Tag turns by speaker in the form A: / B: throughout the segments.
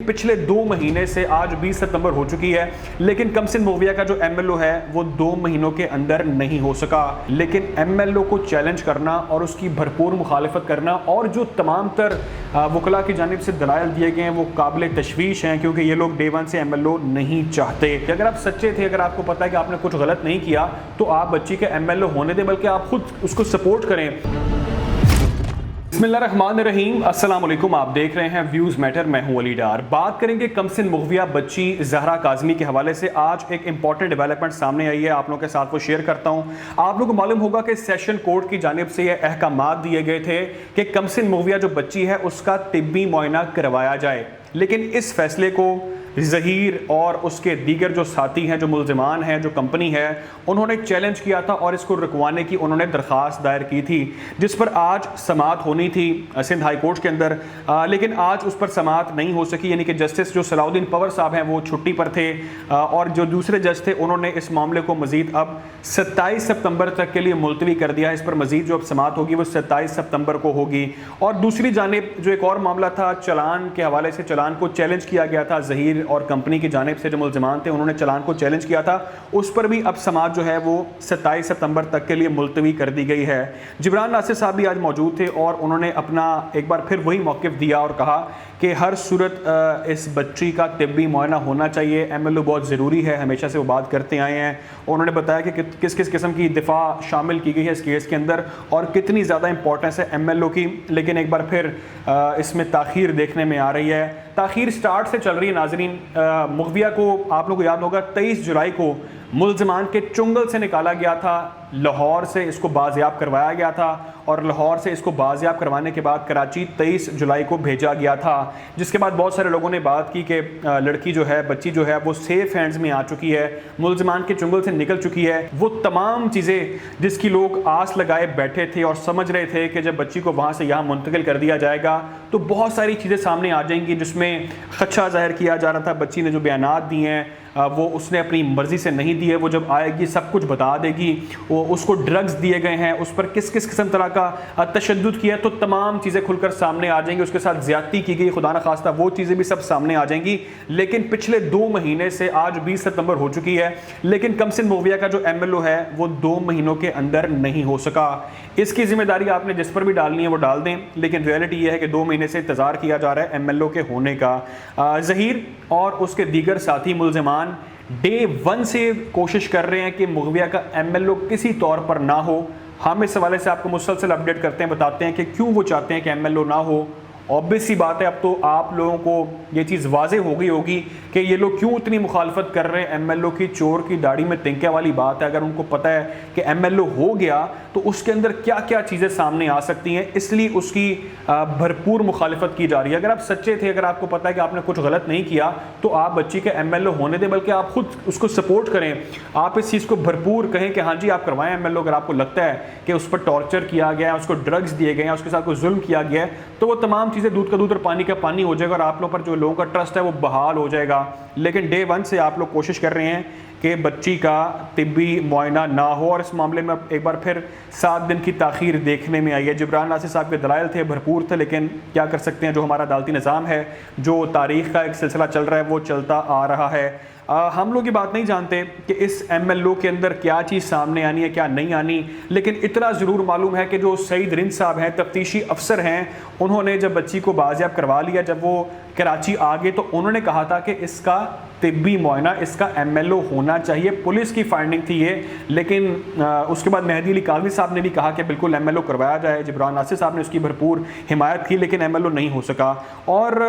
A: पिछले 2 महीने से आज 20 सितंबर हो चुकी है, लेकिन कमसिन मोविया का जो एमएलओ है वो 2 महीनों के अंदर नहीं हो सका। लेकिन एमएलओ को चैलेंज करना और उसकी भरपूर मुखालफत करना और जो तमाम तर वकला की जानिब से दलाइल दिए गए हैं वो काबिल तशवीश हैं, क्योंकि ये लोग डे वन से एमएलओ नहीं चाहते। अगर आप सच्चे थे, अगर आपको पता है कि आपने कुछ गलत नहीं किया, तो आप बच्ची के एमएलओ होने दें, बल्कि आप खुद उसको सपोर्ट करें। बिस्मिल्लाहिर्रहमानिर्रहीम, अस्सलाम वालेकुम। आप देख रहे हैं व्यूज़ मैटर, मैं हूं अली डार। बात करेंगे कमसिन मोविया बच्ची ज़हरा काज़मी के हवाले से। आज एक इंपॉर्टेंट डेवलपमेंट सामने आई है, आप लोगों के साथ वो शेयर करता हूं। आप लोगों को मालूम होगा कि सेशन कोर्ट की जानिब से यह अहकामात दिए गए थे कि कमसिन मोविया जो बच्ची है उसका तिब्बी मुआयना करवाया जाए, लेकिन इस फैसले को ज़हीर और उसके दीगर जो साथी हैं, जो मुल्ज़िमान हैं, जो कंपनी है, उन्होंने चैलेंज किया था और इसको रुकवाने की उन्होंने दरख्वास्त दायर की थी, जिस पर आज समाअत होनी थी सिंध हाई कोर्ट के अंदर। लेकिन आज उस पर समाअत नहीं हो सकी, यानी कि जस्टिस जो सलाउद्दीन पवर साहब हैं वो छुट्टी पर थे और जो दूसरे जज थे उन्होंने इस मामले को मज़ीद अब 27 सितंबर तक के लिए मुलतवी कर दिया है। इस पर मज़ीद जो अब समाअत होगी वो 27 सितंबर को होगी। और दूसरी जानिब जो एक और मामला था चलान के हवाले से, चलान को चैलेंज किया गया था ज़हीर और कंपनी की जानिब से, जो मुल्ज़िमान थे उन्होंने चलान को चैलेंज किया था, उस पर भी अब समाअत जो है वो 27 सितंबर तक के लिए मुलतवी कर दी गई है। जिब्रान नासिर साहब भी आज मौजूद थे और उन्होंने अपना एक बार फिर वही मौक़िफ़ दिया और कहा कि हर सूरत इस बच्ची का तिब्बी मुआयना होना चाहिए, एमएलओ बहुत ज़रूरी है, हमेशा से वो बात करते आए हैं। उन्होंने बताया कि किस किस किस्म की दिफा शामिल की गई है इस केस के अंदर और कितनी ज़्यादा इंपॉर्टेंस है एमएलओ की। लेकिन एक बार फिर इसमें ताख़ीर देखने में आ रही है। ताख़ीर स्टार्ट से चल रही है नाज़रीन। मोविया को आप लोगों को याद होगा 23 जुलाई को मुल्ज़िमान के चुंगल से निकाला गया था, लाहौर से इसको बाज़याब करवाया गया था और लाहौर से इसको बाज़याब करवाने के बाद कराची 23 जुलाई को भेजा गया था, जिसके बाद बहुत सारे लोगों ने बात की कि लड़की जो है, बच्ची जो है वो सेफ़ हैंड्स में आ चुकी है, मुल्ज़िमान के चुंगल से निकल चुकी है। वो तमाम चीज़ें जिसकी लोग आस लगाए बैठे थे और समझ रहे थे कि जब बच्ची को वहाँ से यहाँ मुंतकिल कर दिया जाएगा तो बहुत सारी चीज़ें सामने आ जाएंगी, जिसमें खदशा ज़ाहिर किया जा रहा था। बच्ची ने जो बयानात दिए हैं वो उसने अपनी मर्ज़ी से नहीं दिए, वो जब आएगी सब कुछ बता देगी। वो उसको ड्रग्स दिए गए हैं, उस पर किस किस किस्म तरह का तशद्दुद किया, तो तमाम चीज़ें खुलकर सामने आ जाएंगी। उसके साथ ज़्यादती की गई, खुदा न खास्ता, वो चीज़ें भी सब सामने आ जाएंगी। लेकिन पिछले 2 महीने से आज 20 सितंबर हो चुकी है, लेकिन कमसिन मोविया का जो एमएलओ है वो 2 महीनों के अंदर नहीं हो सका। इसकी जिम्मेदारी आपने जिस पर भी डालनी है वो डाल दें, लेकिन रियलिटी ये है कि 2 महीने से इंतज़ार किया जा रहा है एमएलओ के होने का। ज़हीर और उसके दीगर साथी मुल्ज़िमान डे वन से कोशिश कर रहे हैं कि मोविया का एमएलओ किसी तौर पर ना हो। हम इस हवाले से आपको मुसलसल अपडेट करते हैं, बताते हैं कि क्यों वो चाहते हैं कि एमएलओ ना हो। ऑब्वियस सी बात है, अब तो आप लोगों को ये चीज़ वाज़ेह हो गई होगी कि ये लोग क्यों इतनी मुखालफत कर रहे हैं एमएलओ की। चोर की दाढ़ी में तिनके वाली बात है। अगर उनको पता है कि एमएलओ हो गया तो उसके अंदर क्या क्या चीज़ें सामने आ सकती हैं, इसलिए उसकी भरपूर मुखालफत की जा रही है। अगर आप सच्चे थे, अगर आपको पता है कि आपने कुछ गलत नहीं किया, तो आप बच्ची के एमएलओ होने दें, बल्कि आप खुद उसको सपोर्ट करें। आप इस चीज़ को भरपूर कहें कि हाँ जी आप करवाएं एमएलओ। अगर आपको लगता है कि उस पर टॉर्चर किया गया है, उसको ड्रग्स दिए गए हैं, उसके साथ कोई जुल्म किया गया है, तो वो तमाम चीज़ें दूध का दूध और पानी का पानी हो जाएगा और आप लोगों पर जो लोगों का ट्रस्ट है वो बहाल हो जाएगा। लेकिन डे वन से आप लोग कोशिश कर रहे हैं कि बच्ची का तिब्बी मुआयना ना हो और इस मामले में एक बार फिर 7 दिन की ताख़ीर देखने में आई है। जिब्रान नासिर साहब के दलाइल थे, भरपूर थे, लेकिन क्या कर सकते हैं, जो हमारा अदालती निज़ाम है, जो तारीख़ का एक सिलसिला चल रहा है वो चलता आ रहा है। हम लोग ये बात नहीं जानते कि इस एमएलओ के अंदर क्या चीज़ सामने आनी है, क्या नहीं आनी, लेकिन इतना ज़रूर मालूम है कि जो सईद रिंद साहब हैं, तफ्तीशी अफसर हैं, उन्होंने जब बच्ची को बाज़याब करवा लिया, जब वो कराची आ गए, तो उन्होंने कहा था कि इसका तिब्बी मुआयना, इसका एमएलओ होना चाहिए। पुलिस की फाइंडिंग थी ये, लेकिन उसके बाद मेहदी अली काज़मी साहब ने भी कहा कि बिल्कुल एमएलओ करवाया जाए। जिब्रान नासिर साहब ने उसकी भरपूर हिमायत की, लेकिन एमएलओ नहीं हो सका। और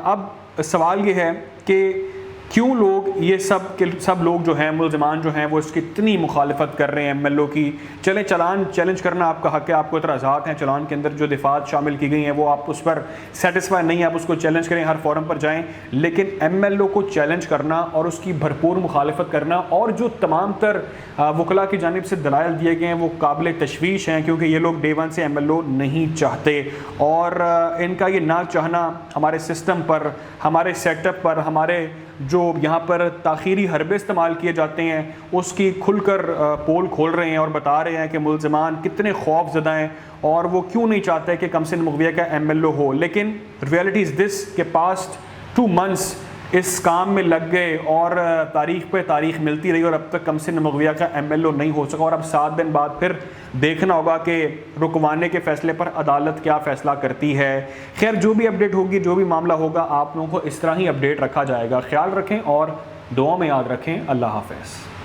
A: अब सवाल ये है कि क्यों लोग ये सब लोग जो हैं, मुल्ज़िमान जो हैं, वो इसकी इतनी मुखालफत कर रहे हैं एमएलओ की। चलें, चलान चैलेंज करना आपका हक़ है, आपको इतराज़ात हैं, चलान के अंदर जो दिफ़ात शामिल की गई हैं वो आप उस पर सेटिस्फाई नहीं है, आप उसको चैलेंज करें, हर फोरम पर जाएं। लेकिन एमएलओ को चैलेंज करना और उसकी भरपूर मुखालफत करना और जो तमाम तर वकला की जानिब से दलाइल दिए गए हैं वो काबिल तशवीश हैं, क्योंकि ये लोग डे वन से एमएलओ नहीं चाहते। और इनका ये ना चाहना हमारे सिस्टम पर, हमारे सेटअप पर, हमारे जो यहाँ पर ताख़ीरी हरबे इस्तेमाल किए जाते हैं उसकी खुलकर पोल खोल रहे हैं और बता रहे हैं कि मुल्ज़िमान कितने खौफज़दा हैं और वो क्यों नहीं चाहते कि कमसिन मोविया का एमएलओ हो। लेकिन रियलिटी इज़ दिस के पास्ट 2 months اس کام میں لگ گئے اور تاریخ پہ تاریخ ملتی رہی اور اب تک کمسن مغویہ کا MLO نہیں ہو سکا، اور اب 7 دن بعد پھر دیکھنا ہوگا کہ رکوانے کے فیصلے پر عدالت کیا فیصلہ کرتی ہے۔ خیر جو بھی اپڈیٹ ہوگی، جو بھی معاملہ ہوگا، آپ لوگوں کو اس طرح ہی اپڈیٹ رکھا جائے گا۔ خیال رکھیں اور دعا میں یاد رکھیں۔ اللہ حافظ۔